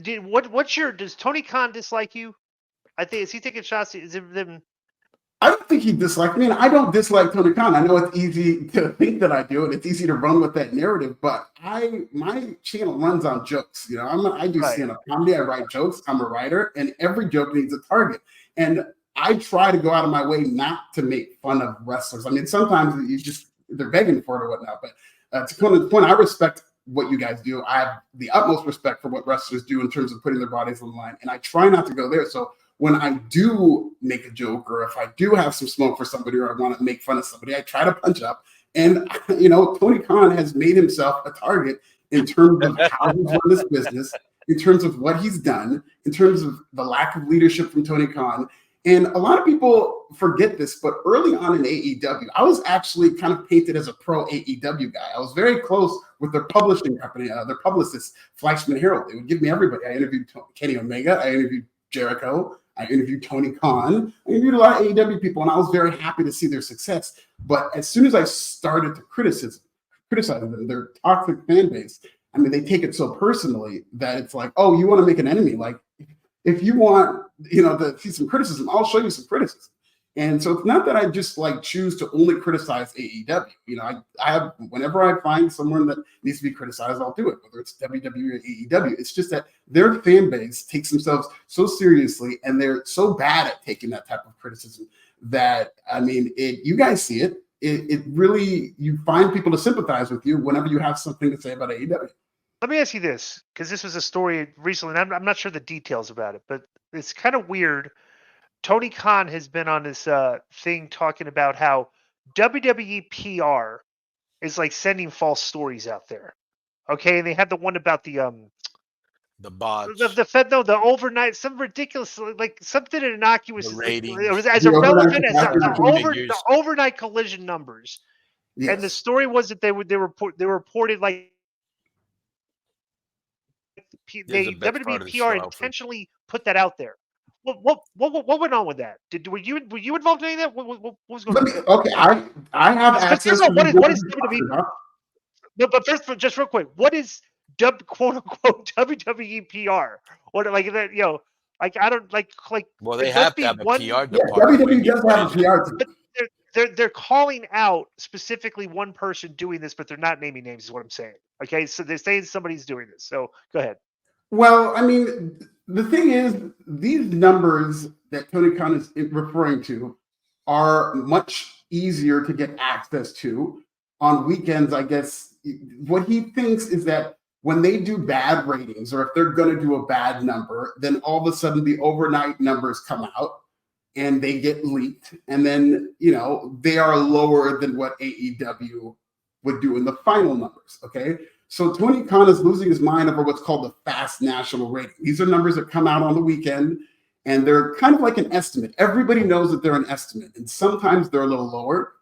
Does Tony Khan dislike you? I think, is he taking shots? Is it them? I don't think he disliked me, and I don't dislike Tony Khan. I know it's easy to think that I do, and it's easy to run with that narrative. But my channel runs on jokes. I do Right. stand-up comedy. I write jokes. I'm a writer, and every joke needs a target. And I try to go out of my way not to make fun of wrestlers. I mean, sometimes they're begging for it or whatnot. But to come to the point, I respect what you guys do. I have the utmost respect for what wrestlers do in terms of putting their bodies on the line, and I try not to go there. So when I do make a joke, or if I do have some smoke for somebody, or I want to make fun of somebody, I try to punch up. And Tony Khan has made himself a target in terms of how he's run this business, in terms of what he's done, in terms of the lack of leadership from Tony Khan. And a lot of people forget this, but early on in AEW, I was actually kind of painted as a pro AEW guy. I was very close with their publishing company, their publicist, Fleischman Herald. They would give me everybody. I interviewed Kenny Omega. I interviewed Jericho. I interviewed Tony Khan. I interviewed a lot of AEW people, and I was very happy to see their success. But as soon as I started to criticize them, their toxic fan base, I mean, they take it so personally that it's like, oh, you want to make an enemy? Like, if you want, to see some criticism, I'll show you some criticism. And so it's not that I just choose to only criticize AEW. I have, whenever I find someone that needs to be criticized, I'll do it, whether it's WWE or AEW. It's just that their fan base takes themselves so seriously, and they're so bad at taking that type of criticism that, I mean, you guys see it. It really, you find people to sympathize with you whenever you have something to say about AEW. Let me ask you this, because this was a story recently, and I'm not sure the details about it, but it's kind of weird. Tony Khan has been on this thing talking about how WWE PR is sending false stories out there. Okay, and they had the one about the bots, the overnight, some ridiculous, something innocuous. The ratings. It was as irrelevant as the overnight collision numbers. Yes. And the story was that they reported WWE PR intentionally put that out there. What went on with that? Were you involved in any of that? What was going on? Okay, I have access. What is WWE? No, but first, just real quick, what is quote unquote WWE PR? What that? I don't like. Well, they have to have a PR department. WWE does have a PR department. They're calling out specifically one person doing this, but they're not naming names. Is what I'm saying. Okay, so they're saying somebody's doing this. So go ahead. Well, I mean, the thing is, these numbers that Tony Khan is referring to are much easier to get access to on weekends. I guess what he thinks is that when they do bad ratings, or if they're going to do a bad number, then all of a sudden the overnight numbers come out and they get leaked. And then, they are lower than what AEW would do in the final numbers. Okay. So Tony Khan is losing his mind over what's called the fast national rating. These are numbers that come out on the weekend, and they're kind of like an estimate. Everybody knows that they're an estimate, and sometimes they're a little lower.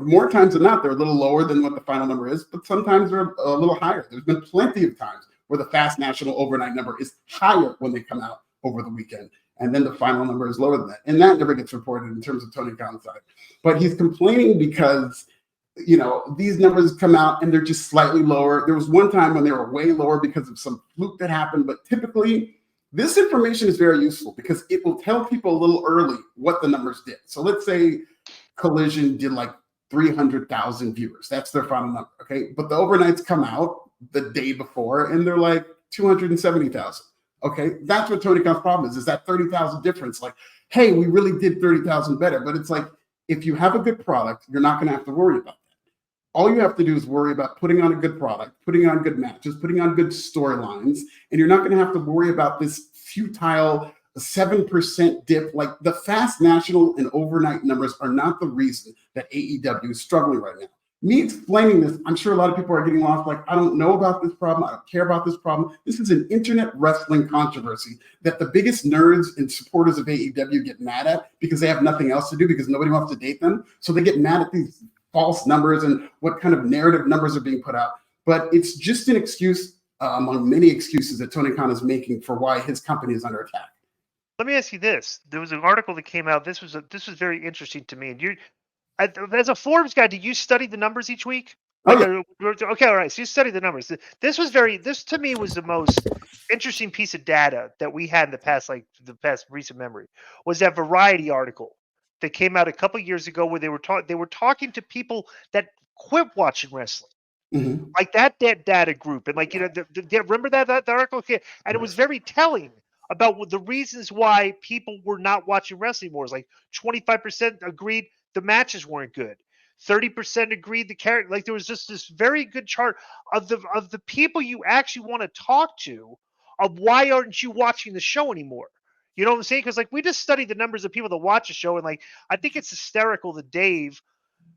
More times than not, they're a little lower than what the final number is, but sometimes they're a little higher. There's been plenty of times where the fast national overnight number is higher when they come out over the weekend, and then the final number is lower than that. And that never gets reported in terms of Tony Khan's side. But he's complaining because these numbers come out and they're just slightly lower. There was one time when they were way lower because of some fluke that happened, but typically this information is very useful because it will tell people a little early what the numbers did. So let's say Collision did 300,000 viewers. That's their final number, okay? But the overnights come out the day before and they're 270,000. Okay, that's what Tony Khan's problem is that 30,000 difference. Hey, we really did 30,000 better, but it's if you have a good product, you're not going to have to worry about that. All you have to do is worry about putting on a good product, putting on good matches, putting on good storylines, and you're not going to have to worry about this futile 7% dip. The fast national and overnight numbers are not the reason that AEW is struggling right now. Me explaining this, I'm sure a lot of people are getting lost. I don't know about this problem. I don't care about this problem. This is an internet wrestling controversy that the biggest nerds and supporters of AEW get mad at because they have nothing else to do because nobody wants to date them. So they get mad at these false numbers and what kind of narrative numbers are being put out. But it's just an excuse among many excuses that Tony Khan is making for why his company is under attack. Let me ask you this. There was an article that came out. This was very interesting to me. And as a Forbes guy, do you study the numbers each week? Like, okay, all right. So you studied the numbers. This to me was the most interesting piece of data that we had in the past, like the past recent memory, was that Variety article that came out a couple years ago where they were talking to people that quit watching wrestling. Mm-hmm. Like that data group, and like remember that article, and it was very telling about the reasons why people were not watching wrestling more. It was like 25% agreed the matches weren't good, 30% agreed the character. Like there was just this very good chart of the people you actually want to talk to, of why aren't you watching the show anymore. You know what I'm saying? Because like we just studied the numbers of people that watch the show, and like I think it's hysterical that Dave,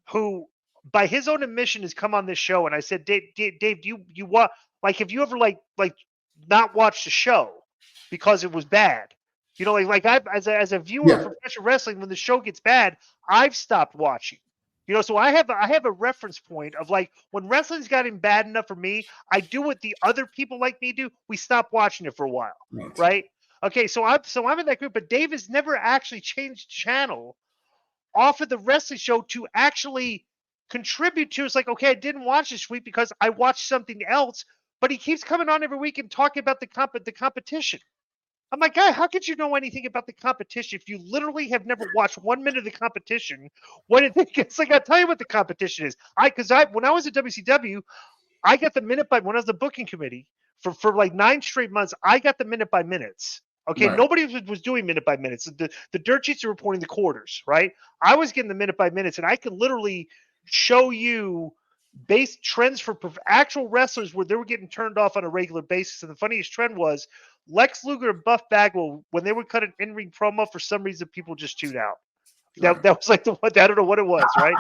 who by his own admission has come on this show, and I said, Dave, you what? Like, have you ever like not watched the show because it was bad? You know, like I as a viewer of professional wrestling, when the show gets bad, I've stopped watching. You know, so I have a reference point of like when wrestling's gotten bad enough for me, I do what the other people like me do. We stop watching it for a while, right? Okay, so I'm in that group, but Dave has never actually changed channel off of the wrestling show to actually contribute to. It's like, okay, I didn't watch this week because I watched something else, but he keeps coming on every week and talking about the competition. I'm like, guy, how could you know anything about the competition if you literally have never watched 1 minute of the competition? It's like, I'll tell you what the competition is. When I was at WCW, I got the minute by when I was the booking committee for like 9 straight months. I got the minute by minutes. Okay, nobody was doing minute by minutes. The dirt sheets are reporting the quarters, right? I was getting the minute by minutes, and I could literally show you base trends for actual wrestlers where they were getting turned off on a regular basis. And the funniest trend was Lex Luger and Buff Bagwell, when they would cut an in-ring promo, for some reason people just tuned out. That was like the one. I don't know what it was, right?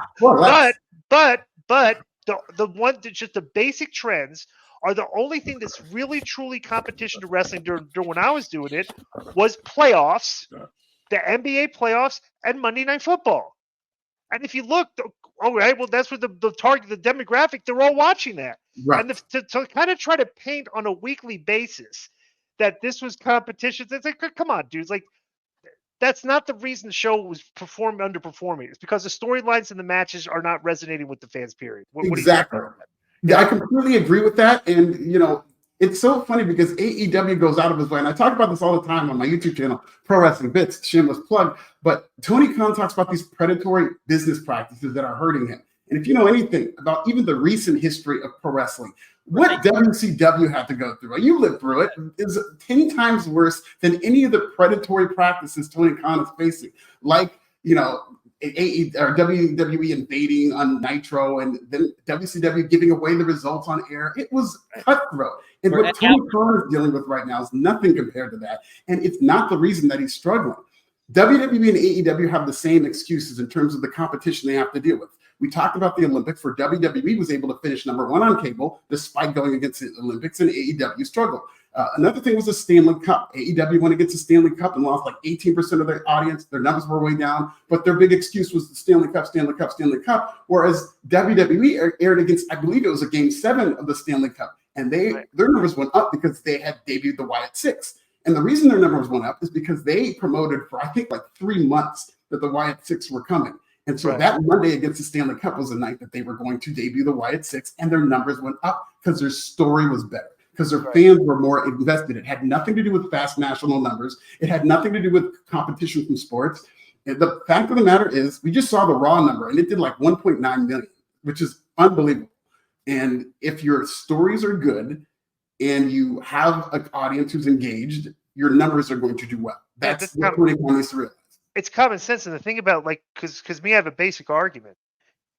but the one that just the basic trends are the only thing that's really truly competition to wrestling during when I was doing it was playoffs, the NBA playoffs, and Monday Night Football. And if you look, all right, well, that's what the target, the demographic, they're all watching that. Right. And to kind of try to paint on a weekly basis that this was competition, it's like, come on, dudes, like. That's not the reason the show was underperforming. It's because the storylines and the matches are not resonating with the fans, period. Exactly. I completely agree with that. And, you know, it's so funny because AEW goes out of his way. And I talk about this all the time on my YouTube channel, Pro Wrestling Bits, shameless plug. But Tony Khan talks about these predatory business practices that are hurting him. And if you know anything about even the recent history of pro wrestling, what WCW had to go through, you lived through it, is 10 times worse than any of the predatory practices Tony Khan is facing. Like, you know, WWE invading on Nitro and then WCW giving away the results on air. It was cutthroat. And what Tony Khan is dealing with right now is nothing compared to that. And it's not the reason that he's struggling. WWE and AEW have the same excuses in terms of the competition they have to deal with. We talked about the Olympics, where WWE was able to finish #1 on cable despite going against the Olympics, and AEW struggled. Another thing was the Stanley Cup. AEW went against the Stanley Cup and lost like 18% of their audience. Their numbers were way down, but their big excuse was the Stanley Cup, whereas WWE aired against, I believe it was a Game 7 of the Stanley Cup, and their numbers went up because they had debuted the Wyatt Six. And the reason their numbers went up is because they promoted for, I think, like 3 months that the Wyatt Six were coming. And so that Monday against the Stanley Cup was the night that they were going to debut the Wyatt Six, and their numbers went up because their story was better, because their fans were more invested. It had nothing to do with fast national numbers. It had nothing to do with competition from sports. And the fact of the matter is, we just saw the Raw number, and it did like 1.9 million, which is unbelievable. And if your stories are good and you have an audience who's engaged, your numbers are going to do well. That's what Tony Khan needs to realize. It's common sense. And the thing about, like, because me, I have a basic argument.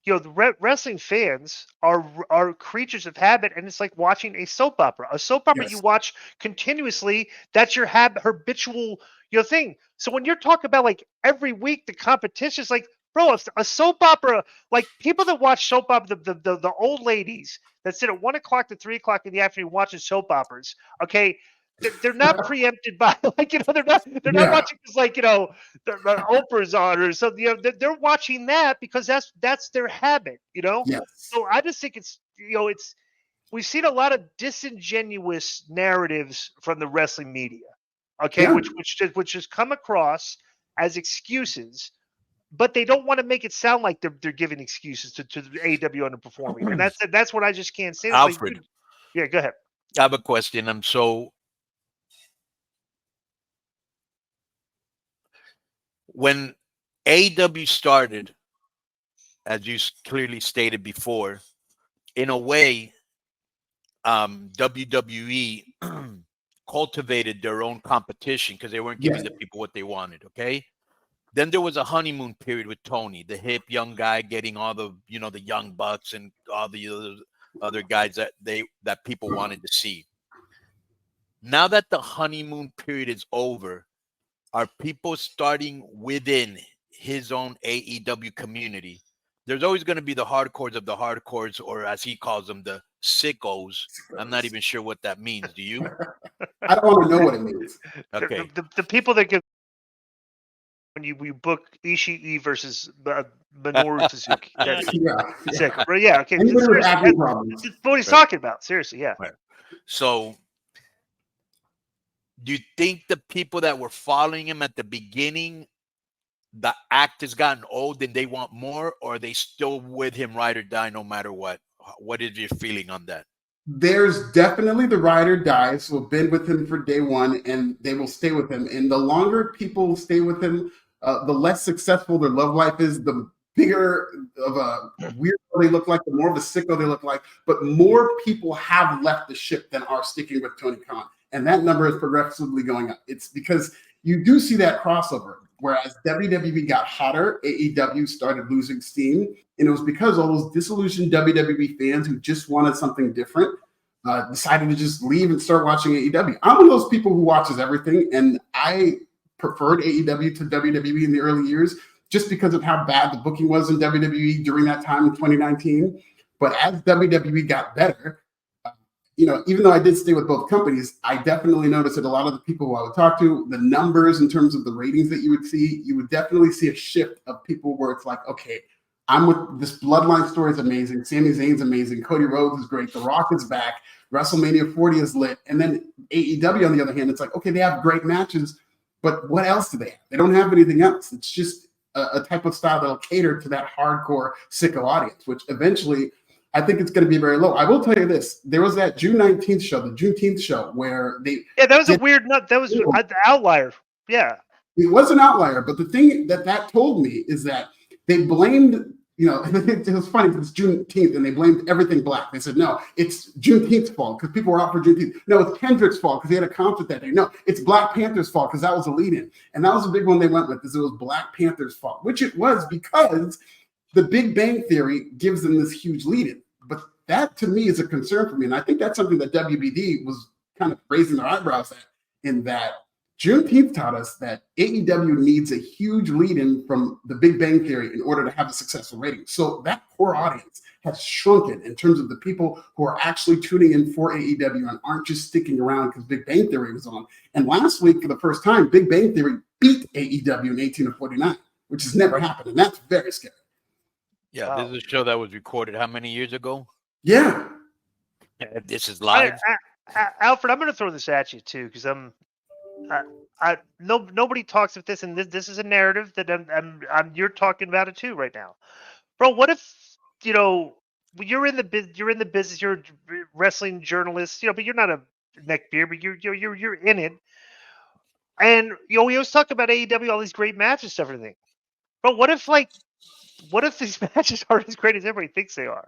You know, the wrestling fans are creatures of habit, and it's like watching a soap opera. A soap opera you watch continuously, that's your habitual, thing. So when you're talking about like every week the competition is like, bro, a soap opera, like people that watch soap opera, the old ladies that sit at 1 o'clock to 3 o'clock in the afternoon watching soap operas, okay, they're not preempted by, like, they're not watching this, like, the Oprah's on or something. They're watching that because that's their habit, Yes. So I just think it's we've seen a lot of disingenuous narratives from the wrestling media, okay, which has come across as excuses but they don't want to make it sound like they're giving excuses to the AEW underperforming, and that's what I just can't say. It's Alfred, like, yeah, go ahead. I have a question. So when AEW started, as you clearly stated before, in a way, WWE cultivated their own competition because they weren't giving the people what they wanted. Okay. Then there was a honeymoon period with Tony, the hip young guy, getting all the the young bucks and all the other guys that people wanted to see. Now that the honeymoon period is over, are people starting within his own AEW community? There's always going to be the hardcores of the hardcores, or as he calls them, the sickos. I'm not even sure what that means. Do you? I don't want to know what it means. Okay. The people that get when you book Ishii versus Minoru Suzuki. That's sick. But yeah, okay. That's what he's talking about. Seriously, yeah. Right. So do you think the people that were following him at the beginning, the act has gotten old and they want more, or are they still with him ride or die no matter what? What is your feeling on that? There's definitely the ride or dies who have been with him for day one, and they will stay with him. And the longer people stay with him, the less successful their love life is, the bigger of a weirdo they look like, the more of a sicko they look like. But more people have left the ship than are sticking with Tony Khan. And that number is progressively going up. It's because you do see that crossover. Whereas WWE got hotter, AEW started losing steam. And it was because all those disillusioned WWE fans who just wanted something different decided to just leave and start watching AEW. I'm one of those people who watches everything. And I preferred AEW to WWE in the early years just because of how bad the booking was in WWE during that time in 2019. But as WWE got better, even though I did stay with both companies, I definitely noticed that a lot of the people who I would talk to, the numbers in terms of the ratings that you would definitely see a shift of people where it's like, okay, I'm with this Bloodline story is amazing. Sami Zayn's amazing. Cody Rhodes is great. The Rock is back. WrestleMania 40 is lit. And then AEW, on the other hand, it's like, okay, they have great matches, but what else do they have? They don't have anything else. It's just a type of style that'll cater to that hardcore sicko audience, which eventually I think it's going to be very low. I will tell you this. There was that June 19th show, the Juneteenth show, where they... Yeah, that was a weird... That was an outlier. Yeah. It was an outlier, but the thing that told me is that they blamed... it was funny because it's Juneteenth, and they blamed everything black. They said, no, it's Juneteenth's fault because people were out for Juneteenth. No, it's Kendrick's fault because he had a concert that day. No, it's Black Panther's fault because that was a lead-in. And that was a big one they went with, is it was Black Panther's fault, which it was because... The Big Bang Theory gives them this huge lead-in. But that, to me, is a concern for me. And I think that's something that WBD was kind of raising their eyebrows at, in that Juneteenth taught us that AEW needs a huge lead-in from The Big Bang Theory in order to have a successful rating. So that core audience has shrunken in terms of the people who are actually tuning in for AEW and aren't just sticking around because Big Bang Theory was on. And last week, for the first time, Big Bang Theory beat AEW in 18 of 49, which has never happened. And that's very scary. Yeah, wow. This is a show that was recorded how many years ago? Yeah. This is live. Alfred, I'm going to throw this at you too, because nobody talks about this, and this is a narrative that you're talking about it too right now, bro. What if you're in the business, you're a wrestling journalist, but you're not a neckbeard, but you're in it, and we always talk about AEW, all these great matches, stuff, everything, bro. What if these matches aren't as great as everybody thinks they are?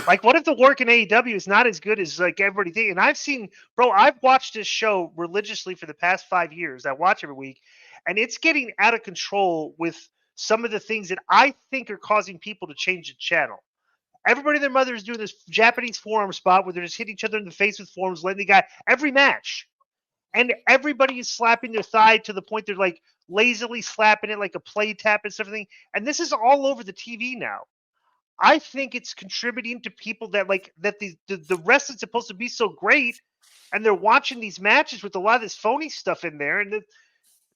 Like, what if the work in AEW is not as good as like everybody thinks? And I've watched this show religiously for the past 5 years. I watch every week, and it's getting out of control with some of the things that I think are causing people to change the channel. Everybody and their mother is doing this Japanese forearm spot where they're just hitting each other in the face with forearms, letting the guy every match. And everybody is slapping their thigh to the point they're like lazily slapping it like a play tap and everything. And this is all over the TV now. I think it's contributing to people that the wrestling's supposed to be so great, and they're watching these matches with a lot of this phony stuff in there, and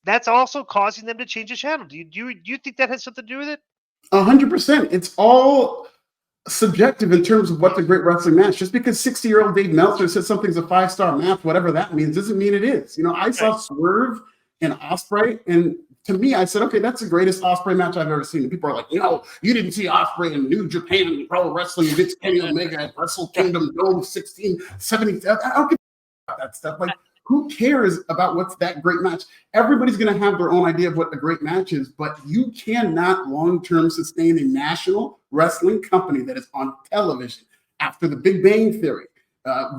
that's also causing them to change the channel. Do you think that has something to do with it? 100%. It's all subjective in terms of what's a great wrestling match. Just because 60-year-old Dave Meltzer says something's a 5-star match, whatever that means, doesn't mean it is. I saw Swerve and Ospreay, and to me, I said, okay, that's the greatest Ospreay match I've ever seen. And people are like, you didn't see Ospreay in New Japan Pro Wrestling against Kenny Omega at Wrestle Kingdom Dome 1670. I don't give about that stuff. Like, who cares about what's that great match? Everybody's going to have their own idea of what a great match is, but you cannot long-term sustain a national wrestling company that is on television after the Big Bang Theory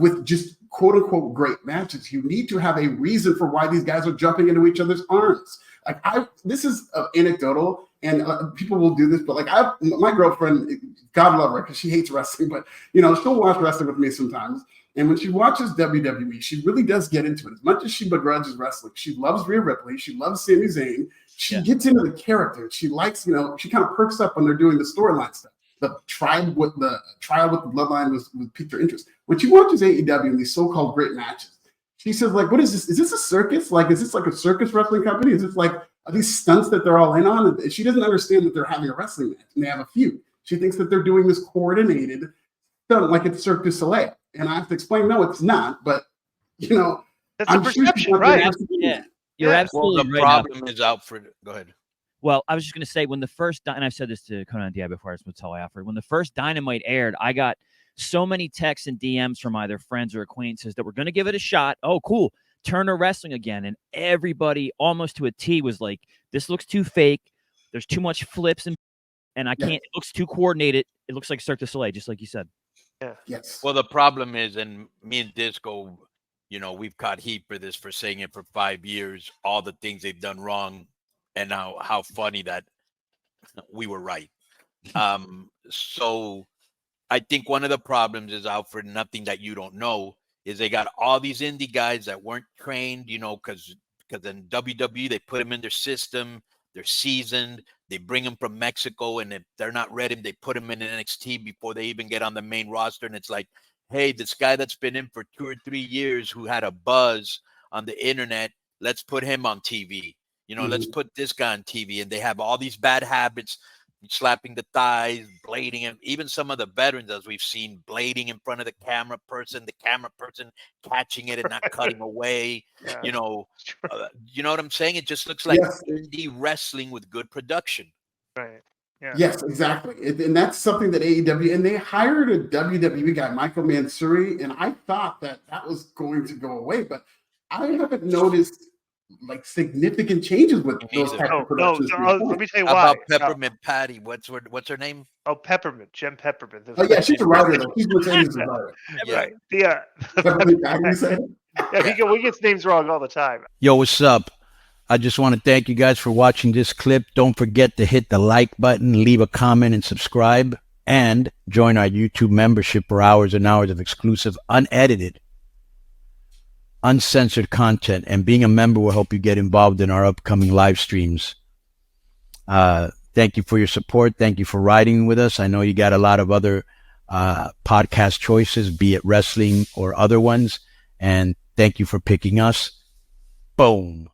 with just quote-unquote great matches. You need to have a reason for why these guys are jumping into each other's arms. Like, this is anecdotal, and people will do this, but like, my girlfriend, God love her, because she hates wrestling, but she'll watch wrestling with me sometimes. And when she watches WWE, she really does get into it. As much as she begrudges wrestling, she loves Rhea Ripley, she loves Sami Zayn. She gets into the character. She likes, she kind of perks up when they're doing the storyline stuff. The trial with the bloodline was piqued her interest. When she watches AEW and these so-called great matches, she says, like, what is this? Is this a circus? Like, is this like a circus wrestling company? Is this like, are these stunts that they're all in on? And she doesn't understand that they're having a wrestling match and they have a feud. She thinks that they're doing this coordinated stunt like it's Cirque du Soleil. And I have to explain, no, it's not. But, that's a perception, right? Yeah, you're absolutely the right. problem is Alfred. Go ahead. Well, I was just going to say, when the first, and I've said this to Conan Diaz before, I was going to tell Alfred, when the first Dynamite aired, I got so many texts and DMs from either friends or acquaintances that were going to give it a shot. Oh, cool. Turner Wrestling again. And everybody almost to a T was like, this looks too fake. There's too much flips and I can't, it looks too coordinated. It looks like Cirque du Soleil, just like you said. Yeah. Yes. Well, the problem is, and me and Disco, we've caught heat for this, for saying it for 5 years, all the things they've done wrong, and now how funny that we were right. So I think one of the problems is, Alfred, nothing that you don't know, is they got all these indie guys that weren't trained, because in WWE, they put them in their system, they're seasoned, they bring them from Mexico, and if they're not ready, they put them in NXT before they even get on the main roster. And it's like, hey, this guy that's been in for 2 or 3 years who had a buzz on the internet, let's put him on TV. Let's put this guy on TV. And they have all these bad habits, slapping the thighs, blading him. Even some of the veterans, as we've seen, blading in front of the camera person catching it and not cutting away. Yeah. You know what I'm saying? It just looks like indie wrestling with good production. Right. Yeah. Yes, exactly. And that's something that AEW, and they hired a WWE guy, Michael Mansouri, and I thought that was going to go away, but I haven't noticed like significant changes with those types of productions. Let me tell you why. How about Peppermint Patty? What's her name? Oh, Peppermint, Jem Peppermint. Oh yeah, she's a writer. She's Mercedes' writer. Right. Yeah. Peppermint Patty, you said? Yeah, we get names wrong all the time. Yo, what's up? I just want to thank you guys for watching this clip. Don't forget to hit the like button, leave a comment, and subscribe. And join our YouTube membership for hours and hours of exclusive, unedited, uncensored content. And being a member will help you get involved in our upcoming live streams. Thank you for your support. Thank you for riding with us. I know you got a lot of other podcast choices, be it wrestling or other ones. And thank you for picking us. Boom.